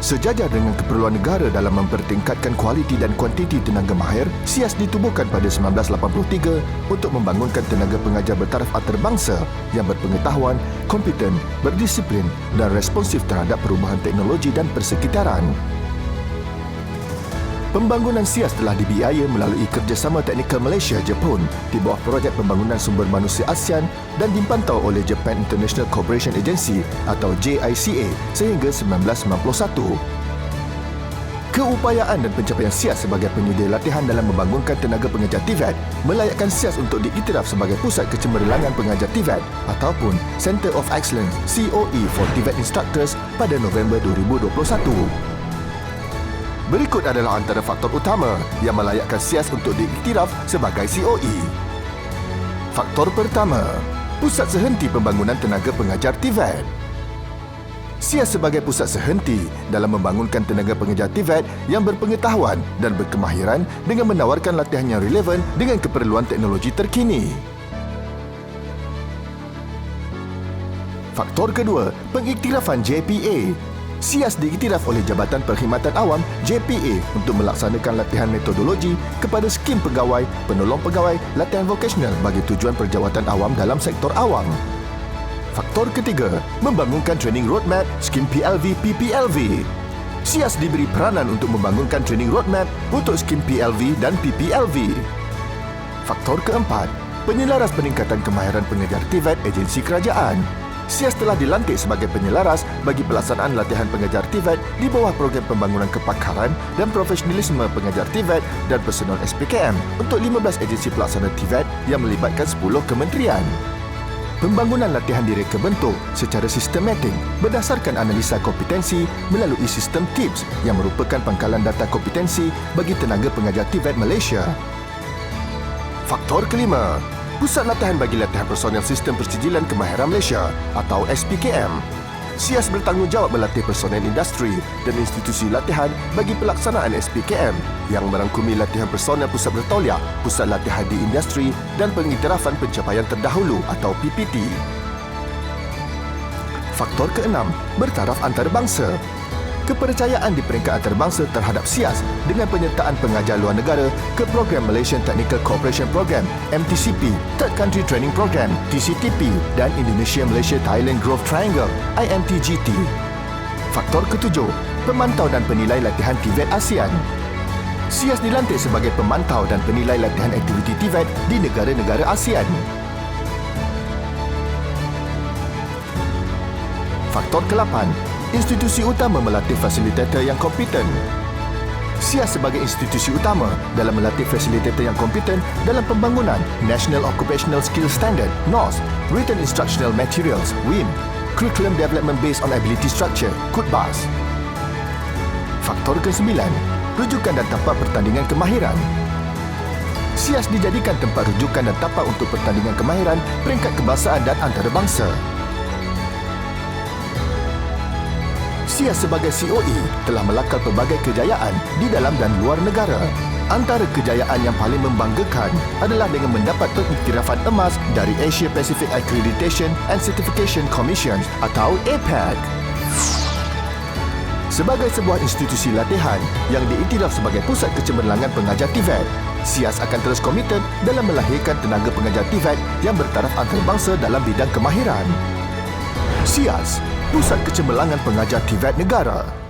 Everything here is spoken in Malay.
Sejajar dengan keperluan negara dalam mempertingkatkan kualiti dan kuantiti tenaga mahir, SIAS ditubuhkan pada 1983 untuk membangunkan tenaga pengajar bertaraf antarabangsa yang berpengetahuan, kompeten, berdisiplin dan responsif terhadap perubahan teknologi dan persekitaran. Pembangunan SIAS telah dibiaya melalui kerjasama teknikal Malaysia-Jepun di bawah projek pembangunan sumber manusia ASEAN dan dipantau oleh Japan International Cooperation Agency atau JICA sehingga 1991. Keupayaan dan pencapaian SIAS sebagai penyedia latihan dalam membangunkan tenaga pengajar TVET melayakkan SIAS untuk diiktiraf sebagai Pusat Kecemerlangan Pengajar TVET ataupun Center of Excellence COE for TVET Instructors pada November 2021. Berikut adalah antara faktor utama yang melayakkan SIAS untuk diiktiraf sebagai COE. Faktor pertama, Pusat Sehenti Pembangunan Tenaga Pengajar TVET. SIAS sebagai pusat sehenti dalam membangunkan tenaga pengajar TVET yang berpengetahuan dan berkemahiran dengan menawarkan latihan yang relevan dengan keperluan teknologi terkini. Faktor kedua, pengiktirafan JPA. SIAS diiktiraf oleh Jabatan Perkhidmatan Awam JPA untuk melaksanakan latihan metodologi kepada skim pegawai, penolong pegawai, latihan vokasional bagi tujuan perjawatan awam dalam sektor awam. Faktor ketiga, membangunkan training roadmap, skim PLV, PPLV. SIAS diberi peranan untuk membangunkan training roadmap untuk skim PLV dan PPLV. Faktor keempat, penyelaras peningkatan kemahiran pengajar TVET agensi kerajaan. SIAS telah dilantik sebagai penyelaras bagi pelaksanaan latihan pengajar TVET di bawah program pembangunan kepakaran dan profesionalisme pengajar TVET dan personal SPKM untuk 15 agensi pelaksana TVET yang melibatkan 10 kementerian. Pembangunan latihan direka bentuk secara sistematik berdasarkan analisa kompetensi melalui sistem TIPS yang merupakan pangkalan data kompetensi bagi tenaga pengajar TVET Malaysia. Faktor kelima, Pusat Latihan bagi Latihan Personel Sistem Persijilan Kemahiran Malaysia atau SPKM. SIAS bertanggungjawab melatih personel industri dan institusi latihan bagi pelaksanaan SPKM yang merangkumi latihan personel pusat bertauliah, pusat latihan di industri dan pengiktirafan pencapaian terdahulu atau PPT. Faktor keenam, bertaraf antarabangsa. Kepercayaan di peringkat antarabangsa terhadap SIAS dengan penyertaan pengajar luar negara ke program Malaysian Technical Cooperation Program MTCP, Third Country Training Program TCTP dan Indonesia-Malaysia Thailand Growth Triangle IMTGT. Faktor ketujuh, pemantau dan penilai latihan TVET ASEAN. SIAS dilantik sebagai pemantau dan penilai latihan aktiviti TVET di negara-negara ASEAN. Faktor ke-8, institusi utama melatih fasilitator yang kompeten. SIAS sebagai institusi utama dalam melatih fasilitator yang kompeten dalam pembangunan National Occupational Skills Standard (NOS), Written Instructional Materials (WIM), Curriculum Development Based on Ability Structure (CUTBAS). Faktor ke-9, rujukan dan tapak pertandingan kemahiran. SIAS dijadikan tempat rujukan dan tapak untuk pertandingan kemahiran peringkat kebangsaan dan antarabangsa. SIAS sebagai COE telah melakal pelbagai kejayaan di dalam dan luar negara. Antara kejayaan yang paling membanggakan adalah dengan mendapat pengiktirafan emas dari Asia Pacific Accreditation and Certification Commission atau APAC. Sebagai sebuah institusi latihan yang diiktiraf sebagai Pusat Kecemerlangan Pengajar TVET, SIAS akan terus komited dalam melahirkan tenaga pengajar TVET yang bertaraf antarabangsa dalam bidang kemahiran. SIAS, Pusat Kecemerlangan Pengajar TVET Negara.